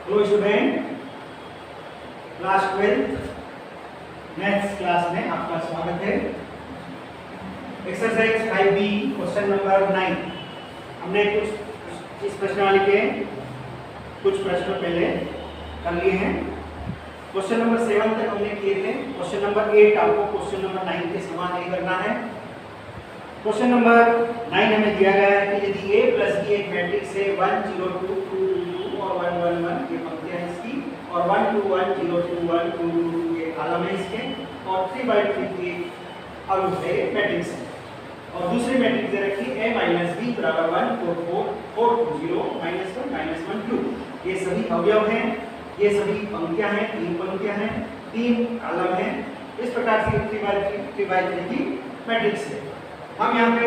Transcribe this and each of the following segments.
Hello student, class 12 maths class में आपका स्वागत है। Exercise 5B question number 9। हमने कुछ इस प्रश्नावली के कुछ प्रश्न पहले कर लिए हैं। क्वेश्चन नंबर 7 तक हमने किए थे। क्वेश्चन नंबर 8 आपको क्वेश्चन नंबर 9 के समान नहीं करना है। क्वेश्चन नंबर 9 हमें दिया गया है कि यदि A प्लस की एक मैट्रिक्स है 1 0 2 2 2 और 1 1 1 ये पंक्तियां हैं इसकी, और 1 2 1 0 2 1 2 2 2 ये कॉलम है इसके, और 3 बाई 3 की अवयव है मैट्रिक्स है। और दूसरी मैट्रिक्स दे रखी A माइनस B बराबर 1 4 4 4 2 0 -1 -1 2। ये सभी अवयव हैं, ये सभी पंक्तियां हैं, 3 पंक्तियां हैं, 3 कॉलम हैं। इस प्रकार से 3 बाई 3 की मैट्रिक्स है। हम यहाँ पे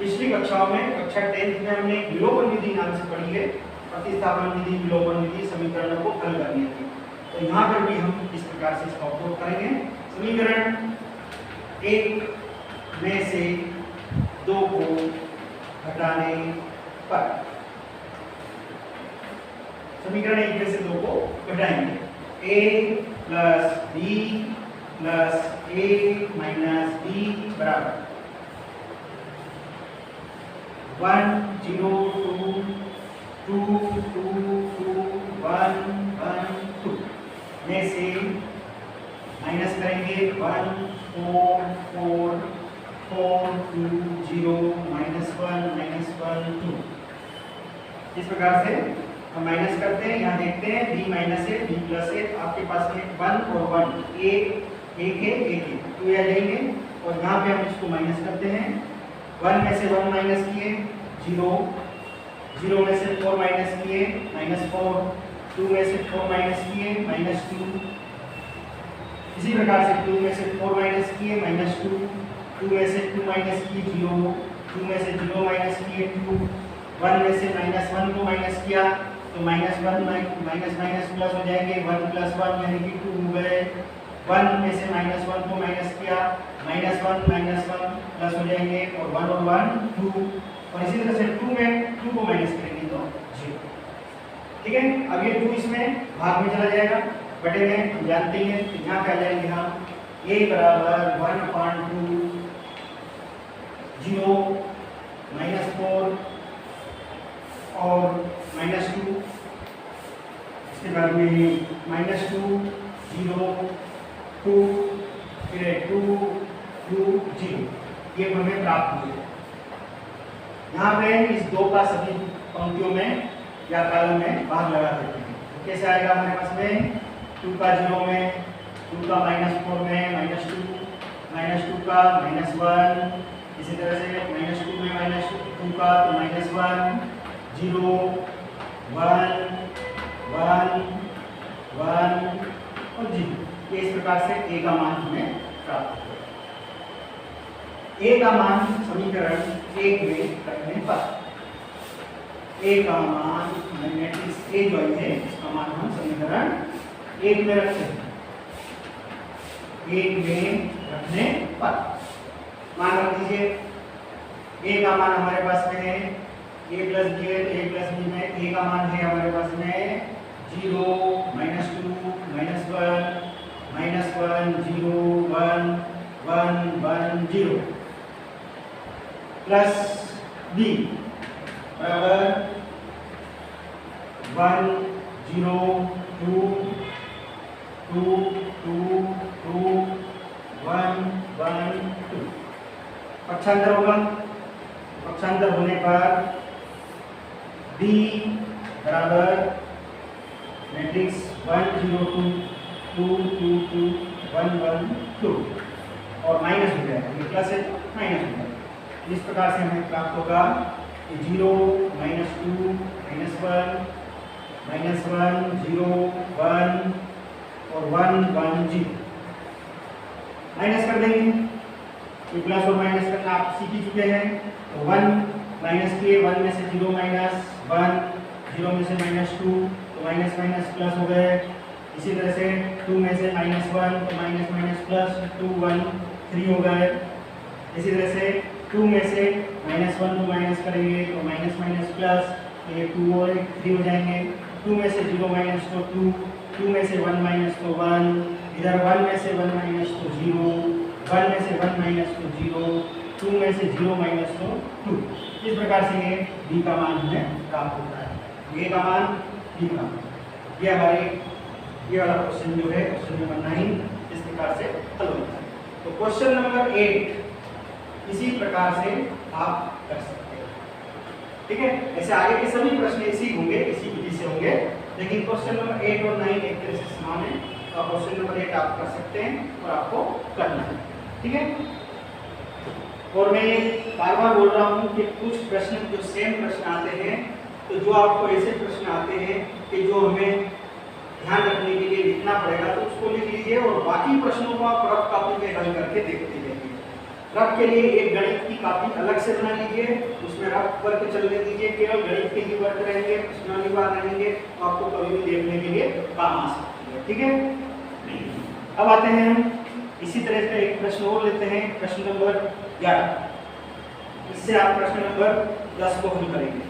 पिछली कक्षाओं में कक्षा 10th में हमने विलोपन विधि नाम से पढ़ी है। प्रतिस्थापन विधि, विलोपन विधि, समीकरणों को हल करनी थी। तो यहाँ पर भी हम इस प्रकार से इसका उपयोग करेंगे। समीकरण 1 में से 2 को घटाने पर, समीकरण 1 में से 2 को घटाएंगे। A plus B plus A minus B बराबर 1 0 2 2 2 2 1 1 2 में से माइनस करेंगे 1 4 4 4 2 0 -1 -1 2। इस प्रकार से हम माइनस करते हैं। यहाँ देखते हैं B माइनस है, B प्लस है। आपके पास में 1 और 1 एक है, 2 आ जाएंगे, और यहाँ पे हम इसको माइनस करते हैं। 1 में से 1 माइनस किए 0, 0 में से 4 माइनस किए -4, 2 में से 4 माइनस किए -2। इसी प्रकार से 2 में से 4 माइनस किए -2, 2 में से 2 माइनस किए 0, 2 में से 0 माइनस किए 2, 1 में से -1 को माइनस किया तो -1 माइनस माइनस प्लस हो जाएंगे, 1 + 1 यानी कि 2 हो गए। 1 में से -1 को माइनस किया, -1 प्लस हो जाएंगे, और 1 और 1 2, और इसी तरह से 2 में 2 को माइनस करेंगे तो 0। ठीक है, अब ये 2 इसमें भाग में चला जाएगा, बटे में हम जानते हैं। तो यहाँ पे आ जाएंगे हम A बराबर 1/2 0 -4 और -2। इसके बाद में -2 0 2 फिर 2 2 0 ये हमें प्राप्त हुए। यहाँ पे इस 2 का सभी पंक्तियों में या कॉलम में भाग लगा देते हैं। तो कैसे आएगा हमारे पास में 2 का 0 में, 2 का -4 में -2 का -1, इसी तरह से -2 में -2 का तो -1 0 1 1 1 और 0। ये इस प्रकार से A का मान हमें प्राप्त होगा। A का मान समीकरण 1 में रखने पर A का मान मैट्रिक्स A जो है इसका मान हम समीकरण 1 में रखते हैं। 1 में रखने पर मान रख दीजिए A का मान हमारे पास में है A प्लस B है, A प्लस B में A का मान है हमारे पास में 0 -2 -1 0 1 1 1 0 प्लस B बराबर 1 0 2 2 2 2 1 1 2। पक्षांतर होगा, पक्षांतर होने पर B बराबर मैट्रिक्स 1 0 2 2 2 2 1 1 2 और माइनस हो जाएगा, ये प्लस है माइनस हो जाएगा। इस प्रकार से हमें प्राप्त होगा कि 0 -2 -1 0 1 और 1 1 0 माइनस कर देंगे। ये प्लस और माइनस करना आप सीख ही चुके हैं। तो 1 माइनस किए, 1 में से 0 -1, 0 में से -2 तो माइनस माइनस प्लस हो गए। इसी तरह से 2 में से -1 तो माइनस माइनस प्लस 2 1 3 हो गए। इसी तरह से 2 में से -1 को माइनस करेंगे तो माइनस माइनस प्लस, तो ये 2 और 3 हो जाएंगे। 2 में से 0 माइनस तो 2, 2 में से 1 माइनस तो 1, इधर 1 में से 1 माइनस तो 0, 1 में से 1 माइनस तो 0, 2 में से 0 माइनस तो 2। इस प्रकार से ये b का मान हमें प्राप्त होता है। a का मान, b का मान, ये हमारे ये वाला क्वेश्चन जो है क्वेश्चन नंबर 9 इस प्रकार से हल होता है। तो क्वेश्चन नंबर 8 इसी प्रकार से आप कर सकते हैं। ठीक है, ऐसे आगे के सभी प्रश्न इसी होंगे, इसी विधि से होंगे, लेकिन क्वेश्चन नंबर 8 और 9 एक तरह से समान है। तो क्वेश्चन नंबर 8 आप कर सकते हैं और आपको करना है। ठीक है, और मैं बार बार बोल रहा हूँ कि कुछ प्रश्न जो सेम प्रश्न आते हैं, तो जो आपको ऐसे प्रश्न आते हैं कि जो हमें ध्यान रखने के लिए लिखना पड़ेगा, तो उसको लिख लीजिए और बाकी प्रश्नों को आप रफ कॉपी में हल करके देखते जाइए। रफ के लिए एक गणित की कॉपी अलग से बना लीजिए, उसमें रफ वर्क चलने दीजिए, केवल गणित के ही वर्क रहेंगे, प्रश्नावली बार रहेंगे, तो आपको कभी भी देखने के लिए काम आ सकती है। ठीक है, अब आते हैं हम इसी तरह का एक प्रश्न और लेते हैं, प्रश्न नंबर 11। इससे आप प्रश्न नंबर 10 को हल करेंगे।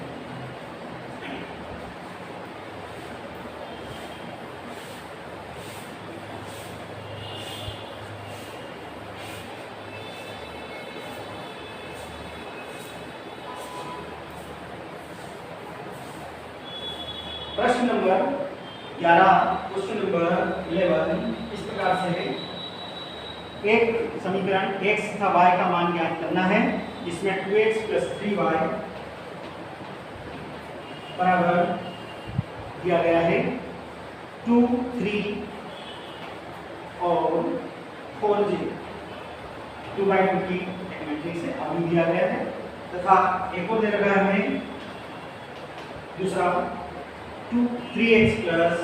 प्रश्न नंबर 11, क्वेश्चन नंबर 11 इस प्रकार से है। एक समीकरण x तथा y का मान ज्ञात करना है, जिसमें 2x + 3y बराबर दिया गया है 2, 3 और 4j 2/2 की मैट्रिक्स है, अभी दिया गया है। तथा एक और दे रखा है हमें दूसरा 3x +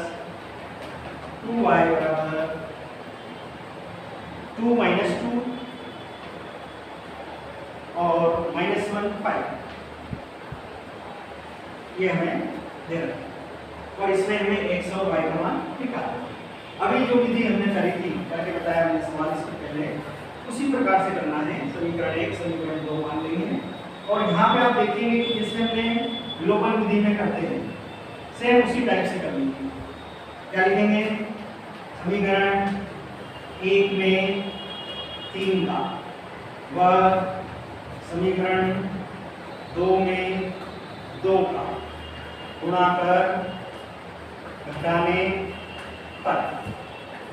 2y बराबर 2 - 2 और -1 5, ये हमें दे रखा है और इसमें हमें x और y का मान निकालना है। अभी जो विधि हमने करी थी, करके बताया हमने सवाल इसके पहले, उसी प्रकार से करना है। समीकरण 1 समीकरण 2 मान लेंगे और यहाँ पे आप देखेंगे कि जिसमें हमने विलोपन विधि में करते हैं, सेम उसी टाइप से कर लीजिए। क्या लिखेंगे? समीकरण 1 में 3 का व समीकरण 2 में 2 का गुणा कर घटाने पर,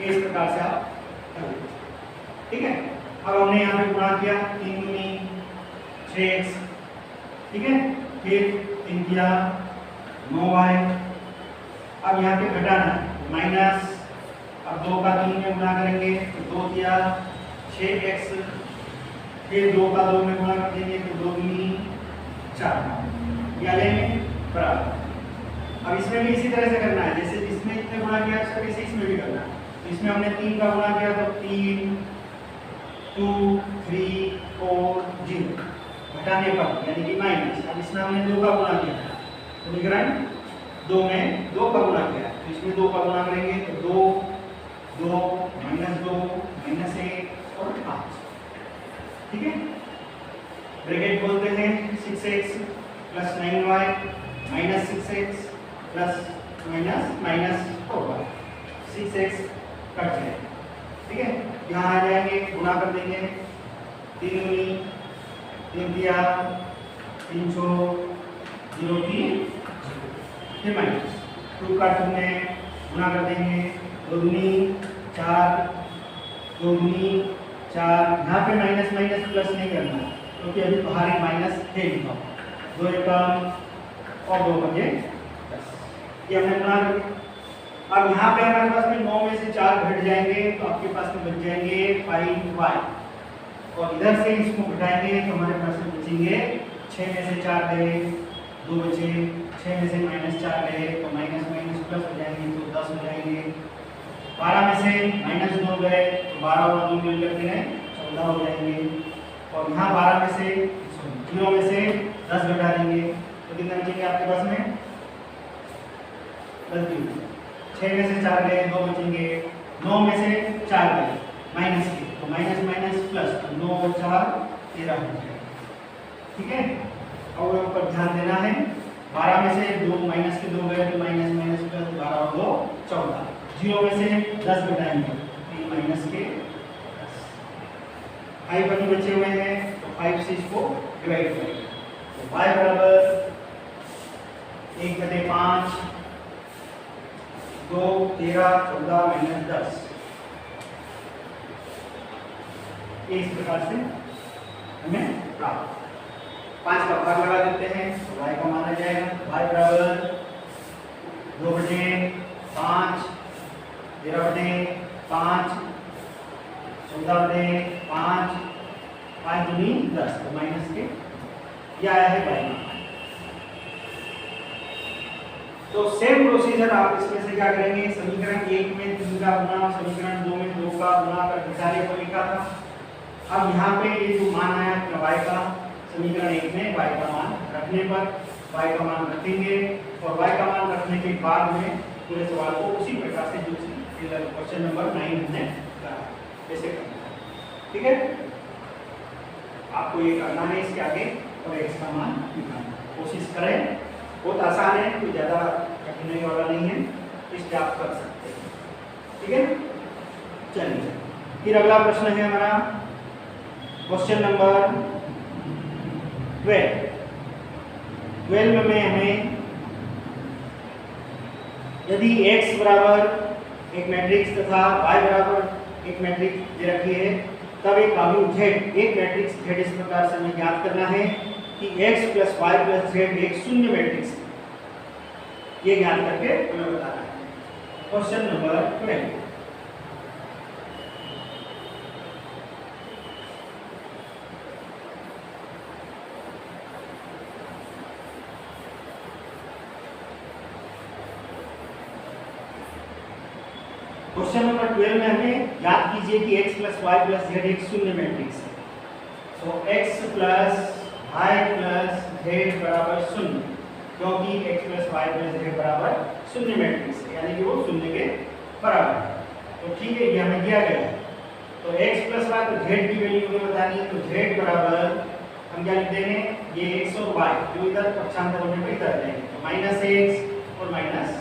इस प्रकार से आप कर लीजिए। ठीक है, अब हमने यहाँ पे गुणा किया 3 दूनी 6x, ठीक है, फिर 3 किया 9y। अब यहाँ पे घटाना माइनस, अब 2 का 3 में गुणा करेंगे तो 2 किया 6x, फिर 2 का 2 में गुणा कर देंगे तो 2 दूनी 4, यानी बराबर। अब इसमें भी इसी तरह से करना है, जैसे इसमें इतने गुणा किया इसे इसमें भी करना है। इसमें हमने 3 का गुणा किया तो 3, 2, 3, 4, 0 घटाने पर यानी कि माइनस। अब इसमें हमने 2 का गुणा किया, समीकरण 2 में 2 का गुणा किया, तो इसमें 2 का गुणा करेंगे तो 2, 2, -2, -1 और 5। ठीक है, ब्रैकेट बोलते हैं 6x + 9y -6x + -4y, 6x cut जाए। ठीक है, यहाँ आ जाएंगे, गुणा कर देंगे 3 दूनी 3 दिया 3 सौ 0 की, फिर माइनस 2 का 2 में गुणा कर देंगे 2 दूनी 4, 2 दूनी 4। यहाँ पे माइनस माइनस प्लस नहीं करना क्योंकि अभी बाहर ही माइनस है लिखा, 2 एकम और 2 बचे 10, ये हमने गुणा कर दिया। अब यहाँ पे हमारे पास में 9 में से 4 घट जाएंगे तो आपके पास में बच जाएंगे 5y, और इधर से इसको घटाएंगे तो हमारे पास में बचेंगे 6 में से 4 गए 2 बचे, 6 में से -4 गए तो माइनस माइनस प्लस हो जाएंगे तो 10 हो जाएंगे। 12 में से -2 गए तो 12 और 2 मिलकर के 14 हो जाएंगे, और यहाँ 12 में से 0 में से 10 घटा देंगे तो कितना बचेंगे आपके पास में 10। 6 में से 4 गए 2 बचेंगे, 9 में से 4 गए माइनस के तो माइनस माइनस प्लस, 9 और 4 13 हो जाएगा। ठीक है, और ऊपर ध्यान देना है, 12 में से 2 माइनस के 2 गए तो माइनस माइनस प्लस 0 में से 10 घटाएंगे 3 माइनस के 5 अभी बचे हुए हैं, तो 5 से इसको डिवाइड करेंगे, तो y बराबर 1/5 2 13 14 माइनस 10, इस प्रकार से हमें प्राप्त। 5 का भाग लगा देते हैं तो y का मान आ जाएगा, y बराबर 2/5 13/5 14/5 5 दूनी 10, तो माइनस के ये आया है y का। तो सेम प्रोसीजर आप इसमें से क्या करेंगे, समीकरण 1 में 3 का गुना, समीकरण 2 में 2 का गुना कर घटाने को लिखा था। अब यहाँ पे ये जो मान आया y का, समीकरण 1 में y का मान रखने पर y का मान रखेंगे, और y का मान रखने के बाद में पूरे सवाल को उसी प्रकार से जो क्वेश्चन नंबर 9 हमने करा ऐसे करना है। ठीक है, आपको ये करना है इसके आगे, और x का मान निकालना कोशिश करें, बहुत आसान है, कोई ज़्यादा कठिनाई वाला नहीं है, इससे आप कर सकते हैं। ठीक है, चलिए फिर अगला प्रश्न है हमारा क्वेश्चन नंबर 12 में हमें यदि x बराबर एक मैट्रिक्स तथा y बराबर एक मैट्रिक्स दे रखी है, तब एक आव्यूह z एक मैट्रिक्स z इस प्रकार से हमें ज्ञात करना है कि x plus y plus z एक शून्य मैट्रिक्स है, ये ज्ञात करके हमें बताना है। Question number 12। क्वेश्चन नंबर 12 में हमें याद कीजिए कि x plus y plus z एक शून्य मैट्रिक्स है, तो x plus y plus z बराबर शून्य, क्योंकि x plus y plus z बराबर शून्य मैट्रिक्स है, यानी कि वो शून्य के बराबर है। तो ठीक है, ये हमें दिया गया है, तो x प्लस वाई तो z की वैल्यू हमें बतानी है, तो z बराबर हम क्या लिख देंगे, ये x और y जो इधर पक्षांतर होने पर इधर जाएंगे, तो माइनस x और माइनस।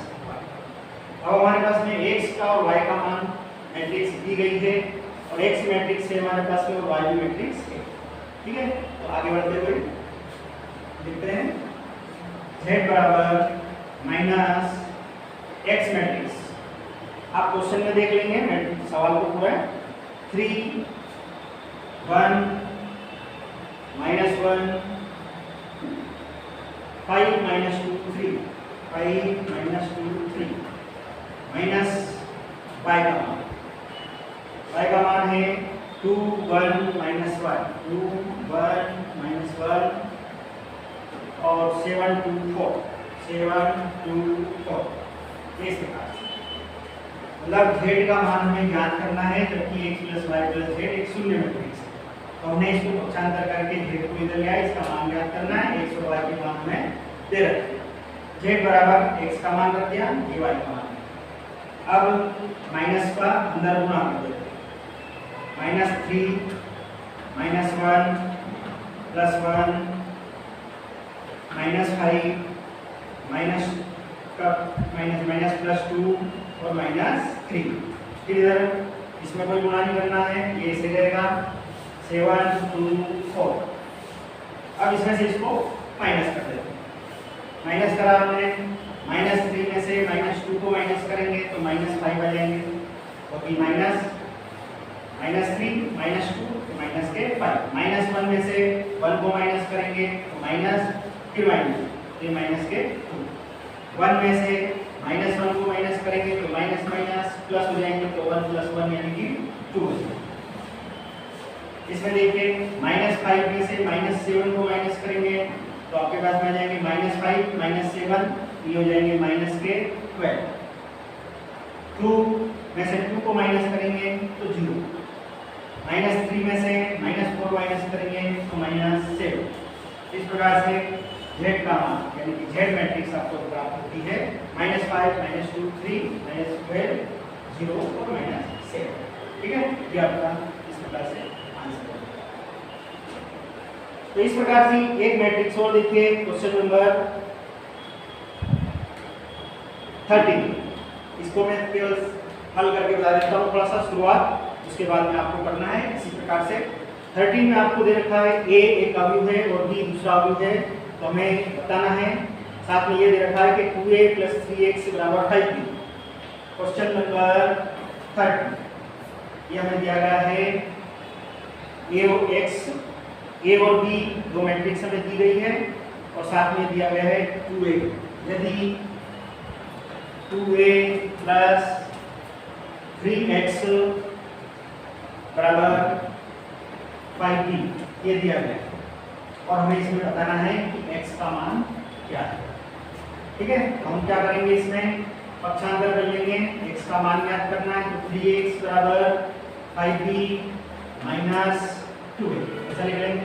अब हमारे पास में x का और y का मान मैट्रिक्स दी गई है, और x मैट्रिक्स है हमारे पास में और y भी मैट्रिक्स है। ठीक है, तो आगे बढ़ते हुए लिखते हैं z बराबर माइनस x मैट्रिक्स। आप क्वेश्चन में देख लेंगे मैट्रिक्स सवाल को पूरा 3 1 -1 5 -2 3 5 -2 3 माइनस y का मान, y का मान है 2 1 -1 2 1 -1 और 7 2 4 7 2 4, इस प्रकार से मतलब z का मान हमें ज्ञात करना है, जबकि x plus y plus z एक शून्य मैट्रिक्स है, तो हमने इसको पक्षांतर करके z को इधर लिया, इसका मान ज्ञात करना है, x और y के मान हमें दे रखे, z बराबर x का मान रख दिया, ये y का मान। अब माइनस का अंदर गुणा कर देते हैं, -3 -1 +1 -5 माइनस का -+2 और -3। फिर इधर इसमें कोई गुणा नहीं करना है, ये ऐसे रहेगा 7 2 4। अब इसमें से इसको माइनस कर देते हैं, माइनस करा हमने, -3 में से -2 को माइनस करेंगे तो -5 आ जाएंगे, तो फिर -3 -2 माइनस के 5, -1 में से 1 को माइनस करेंगे तो माइनस, फिर माइनस के 2, 1 में से -1 को माइनस करेंगे तो माइनस प्लस हो जाएंगे, तो 1 + 1 यानी कि 2 हो जाएगा। इसमें देखिए -5 में से -7 को माइनस करेंगे तो आपके पास में आ जाएंगे -5 -7, ये हो जाएंगे -12। 2 में से 2 को माइनस करेंगे तो 0, -3 में से -4 माइनस करेंगे तो -7। इस प्रकार से z का मान यानी कि z मैट्रिक्स आपको प्राप्त होती है -5 -2 3 -12 0 और -7। ठीक है, ये आपका इस प्रकार से आंसर है। तो इस प्रकार से एक मैट्रिक्स और देखिए, क्वेश्चन नंबर 13। इसको मैं केवल हल करके बता देता हूँ थोड़ा सा शुरुआत, उसके बाद में आपको करना है इसी प्रकार से। 13 में आपको दे रखा है a एक अवयव है और b दूसरा अवयव है, तो हमें बताना है। साथ में ये दे रखा है कि 2a + 3x = 5b। Question number 30 ये हमें दिया गया है a और b दो मैट्रिक्स हमें दी गई है और साथ में दिया गया है 2a। यदि 2a + 3x = 5b ये दिया गया है और हमें इसमें बताना है कि x का मान क्या है। ठीक है, तो हम क्या करेंगे, इसमें पक्षांतर कर लेंगे। x का मान ज्ञात करना है, तो 3x = 5b - 2a ऐसा लिख लेंगे।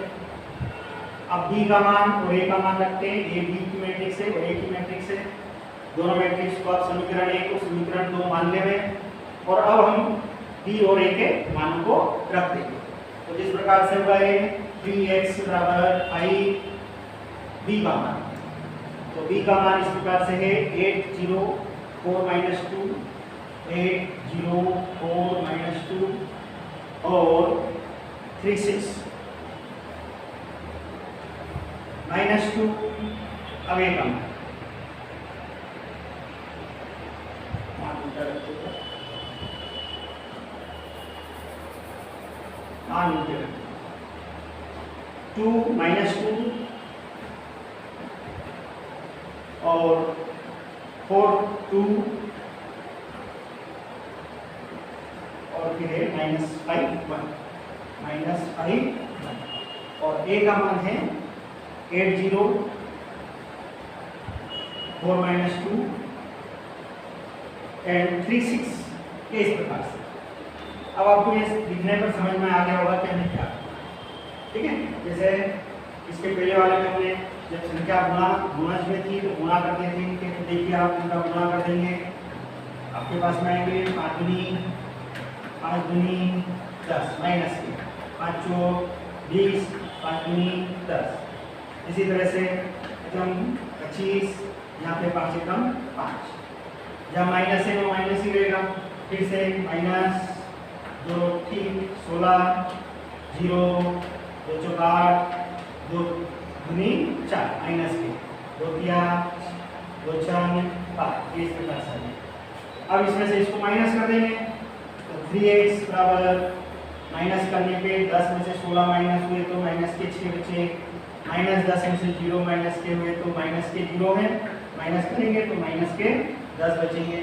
अब b का मान और a का मान रखते हैं, a b की मैट्रिक्स है और a की मैट्रिक्स है। दोनों मैट्रिक्स को आप समीकरण 1 को समीकरण 2 मान लेंगे और अब हम b और a के मान को रख देंगे। तो जिस प्रकार से होगा ये 3x = 5 b का मान, तो b का मान इस प्रकार से है 804 - 2 804 - 2 और 36 -2 अब a का मान मान 2 - 2 और 4 2 और फिर है -5 1 और a का मान है 804 - 2 एंड 36 इस प्रकार से। अब आपको ये लिखने पर समझ में आ गया होगा कि हमने क्या, ठीक है। जैसे इसके पहले वाले में हमने जब संख्या गुणज में थी तो गुणा करते थे, तो देखिए आप इनका गुणा कर देंगे, आपके पास में आएंगे 5 दूनी 10 माइनस के 5 चौक 20 5 दूनी 10। इसी तरह से एकदम 25, यहाँ पे 5 एकम 5, जहाँ माइनस है वो माइनस ही रहेगा। फिर से -2 3 16 0 2 चौक 8 2 दूनी 4 माइनस के 2 तिया 2 छंग 5 इस प्रकार से। अब इसमें से इसको माइनस कर देंगे, तो 3x बराबर माइनस करने पे 10 में से 16 माइनस हुए तो माइनस के 6 बचे, -10 में से 0 माइनस के हुए तो माइनस के 0 है, माइनस करेंगे तो माइनस के 10 बचेंगे।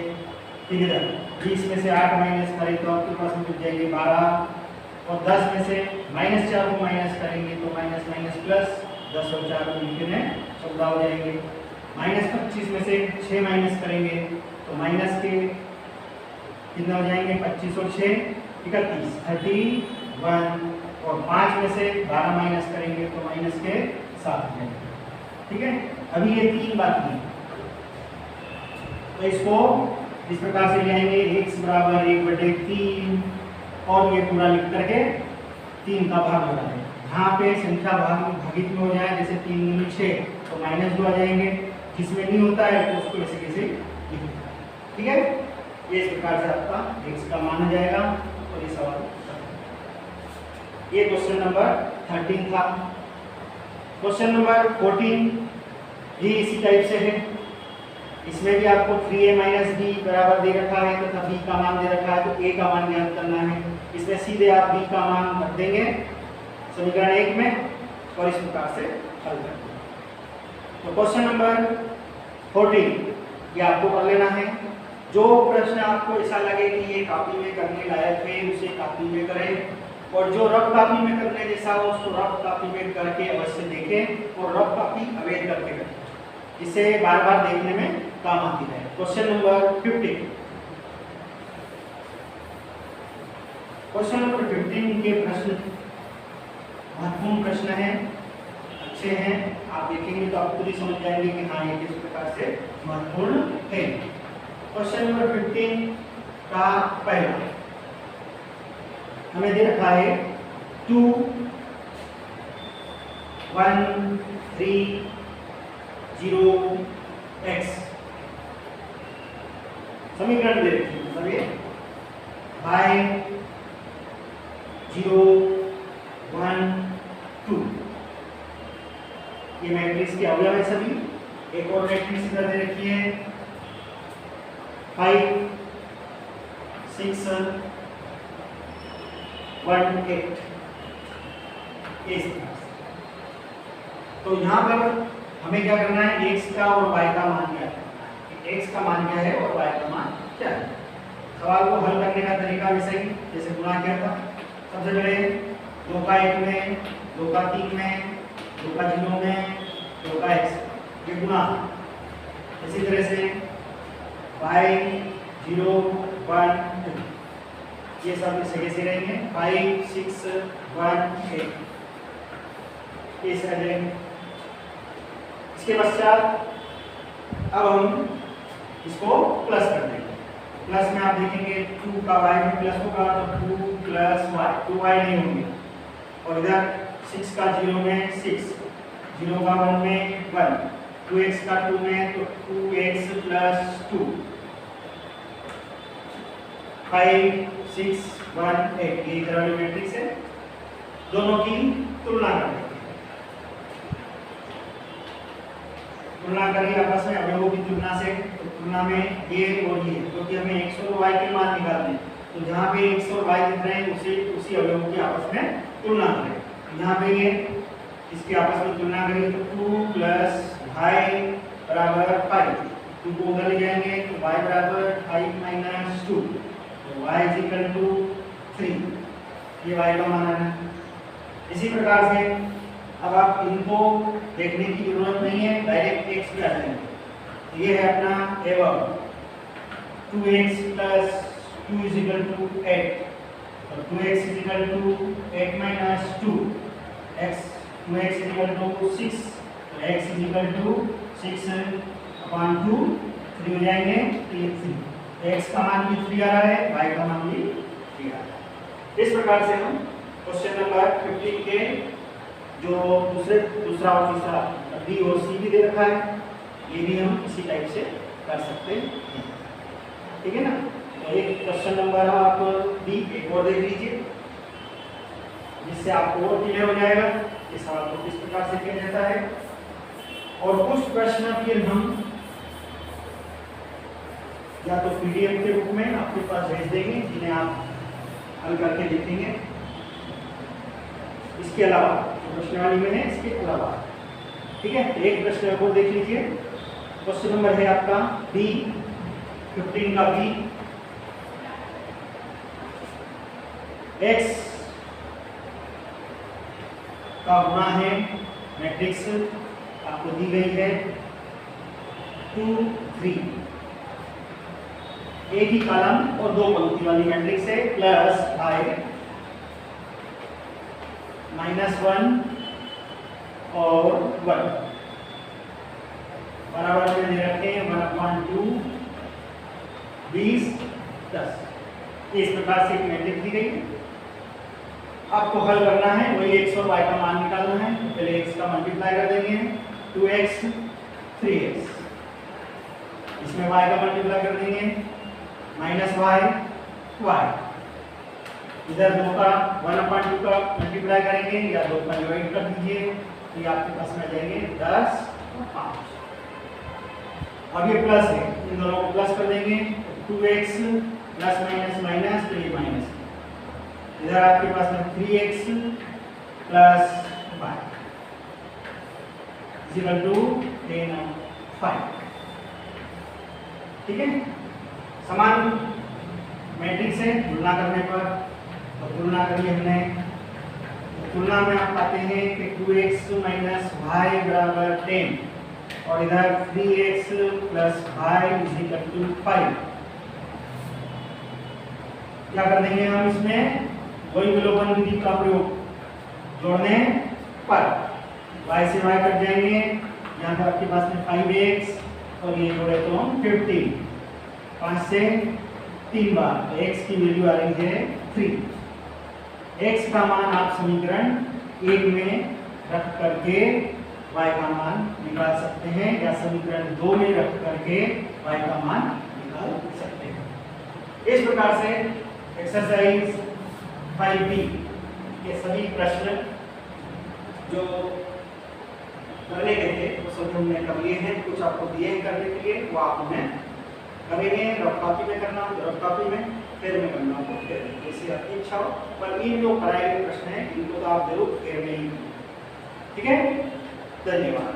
ठीक है, 20 में से 8 माइनस करें तो आपके पास में बच जाएंगे 12 और 10 में से -4 को माइनस करेंगे तो माइनस माइनस प्लस 10 और 4 मिलकर में 14 हो जाएंगे। -25 में से 6 माइनस करेंगे तो माइनस के कितना हो जाएंगे 25 और 6 31 31 और 5 में से 12 माइनस करेंगे तो माइनस के 7 हो जाएंगे। ठीक है, अभी ये 3 बाकी है तो इसको इस प्रकार से ले आएंगे x बराबर 1/3 और ये पूरा लिख करके 3 का भाग हो जाएगा। जहाँ पे संख्या भागित में हो जाए जैसे 3 दूनी 6 तो -2 आ जाएंगे, जिसमें नहीं होता है तो उसको ऐसे कैसे लिख दें। ठीक है, ये इस प्रकार से आपका x का मान हो जाएगा और ये सवाल ये क्वेश्चन नंबर 13 था। क्वेश्चन नंबर 14 ये इसी टाइप से है, इसमें भी आपको 3a - b बराबर दे रखा है तथा b का मान दे रखा है, तो a का मान ज्ञात करना है। इसमें सीधे आप b का मान रख देंगे समीकरण 1 में और इस प्रकार से हल कर देंगे। तो क्वेश्चन नंबर 14 ये आपको कर लेना है। जो प्रश्न आपको ऐसा लगे कि ये कॉपी में करने लायक है उसे कॉपी में करें और जो रफ कॉपी में करने जैसा हो उसको रफ कॉपी में करके अवश्य देखें और रफ कॉपी अवैध करके करें, इसे बार बार देखने में काम आती है। क्वेश्चन नंबर 15, क्वेश्चन नंबर 15 के प्रश्न महत्वपूर्ण प्रश्न है, अच्छे हैं, आप देखेंगे तो आप खुद ही समझ जाएंगे कि हाँ ये किस प्रकार से महत्वपूर्ण है। क्वेश्चन नंबर 15 का पहला हमें दे रखा है 2 1 3 0 x समीकरण दे रखी है, 5 0 1 2। ये मैट्रिक्स के अवयव है सभी। एक और मैट्रिक्स इधर दे रखी है 5 6 1 8। तो यहाँ पर हमें क्या करना है, x का और y का मान क्या है, x का मान क्या है और y का मान क्या है। सवाल को हल करने का तरीका वैसे ही जैसे गुणा किया था। सबसे पहले 2 का 1 में, 2 का 3 में, 2 का 0 में, 2 का x, ये गुणा। इसी तरह से 5 0 1 2, ये सब इस जगह से रहेंगे 5 6 1 8, इस रहेंगे। इसके पश्चात अब हम इसको प्लस कर देंगे। प्लस में आप देखेंगे 2 का y में प्लस होगा तो 2 प्लस y, 2y नहीं होंगे। और इधर 6 का 0 में 6, 0 का 1 में 1, 2x का 2 में तो 2x प्लस 2, 5 6 1 8, ये इधर वाली मैट्रिक्स है। दोनों की तुलना करें, तुलना करिए आपस में अवयवों की तुलना से। तो तुलना में ये और ये, क्योंकि हमें x और y के मान निकालने हैं, तो जहाँ पे x और y दिख रहे हैं उसी अवयवों की आपस में तुलना करें। यहाँ पे ये इसकी आपस में तुलना करेंगे तो 2 प्लस y बराबर 5, 2 को उधर ले जाएंगे तो y बराबर 5 माइनस 2, तो y इज इक्वल टू 3, ये y का मान है। इसी प्रकार से अब आप इनको देखने की जरूरत नहीं है, डायरेक्ट x पे आ जाएंगे। ये है अपना एवं 2x plus 2 is equal to 8, और 2x is equal to 8 minus 2, x 2x is equal to 6, तो x is equal to 6 upon 2, 3 हो जाएंगे, तो ये 3, x का मान भी 3 आ रहा है, y का मान भी 3 आ रहा है। इस प्रकार से हम क्वेश्चन नंबर 15 के जो दूसरा और तीसरा बी और सी भी दे रखा है, ये भी हम इसी टाइप से कर सकते हैं। ठीक है ना। तो एक क्वेश्चन नंबर आप बी एक और देख लीजिए, जिससे आपको और क्लियर हो जाएगा इस सवाल को किस प्रकार से किया जाता है। और कुछ प्रश्न फिर हम या तो पीडीएफ के रूप में आपके पास भेज देंगे, जिन्हें आप हल करके देखेंगे। इसके अलावा प्रश्नावली में है, इसके अलावा ठीक है। एक प्रश्न को देख लीजिए। क्वेश्चन नंबर है आपका बी 15 का बी, x का गुणा है मैट्रिक्स आपको दी गई है 2 3, एक ही कॉलम और 2 पंक्ति वाली मैट्रिक्स है, प्लस 5 -1 और 1 बराबर में दे रखे हैं 1/2 20 10। इस प्रकार से एक मैट्रिक्स दी गई है। आपको हल करना है, वही x और y का मान निकालना है। तो पहले x का मल्टीप्लाई कर देंगे 2x 3x, इसमें y का मल्टीप्लाई कर देंगे -y y, इधर 2 का 1/2 का मल्टीप्लाई करेंगे या 2 का डिवाइड कर दीजिए, तो ये आपके पास में जाएंगे 10 और 5। अब ये प्लस है, इन दोनों को प्लस कर देंगे 2x प्लस माइनस माइनस, तो ये माइनस, इधर आपके पास में 3x प्लस 5 इक्वल टू 10 और 5। ठीक है। समान मैट्रिक्स है, तुलना करने पर तो तुलना करिए हमने, तो तुलना में आप पाते हैं कि 2x माइनस y बराबर 10, और इधर 3x plus y is equal to 5। क्या कर देंगे हम इसमें, वही विलोपन विधि का प्रयोग जोड़ने पर y से y कट जाएंगे, यहाँ पर आपके पास में 5x और ये जोड़े तो हम 15, 5 से 3 बार, तो x की वैल्यू आ रही है 3। x का मान आप समीकरण 1 में रख करके y का मान निकाल सकते हैं, या समीकरण 2 में रख करके y का मान निकाल सकते हैं। इस प्रकार से एक्सरसाइज 5B के सभी प्रश्न जो करने के थे वो सभी हमने कर लिए हैं। कुछ आपको दिए हैं करने के लिए, वो आप उन्हें करेंगे। रफ कॉपी में करना हो तो रफ कॉपी में, फेयर में करना हो तो फेयर में, जैसे आपकी इच्छा हो। पर इन जो कराए गए प्रश्न हैं इनको तो आप जरूर फेयर में ही, ठीक है। धन्यवाद।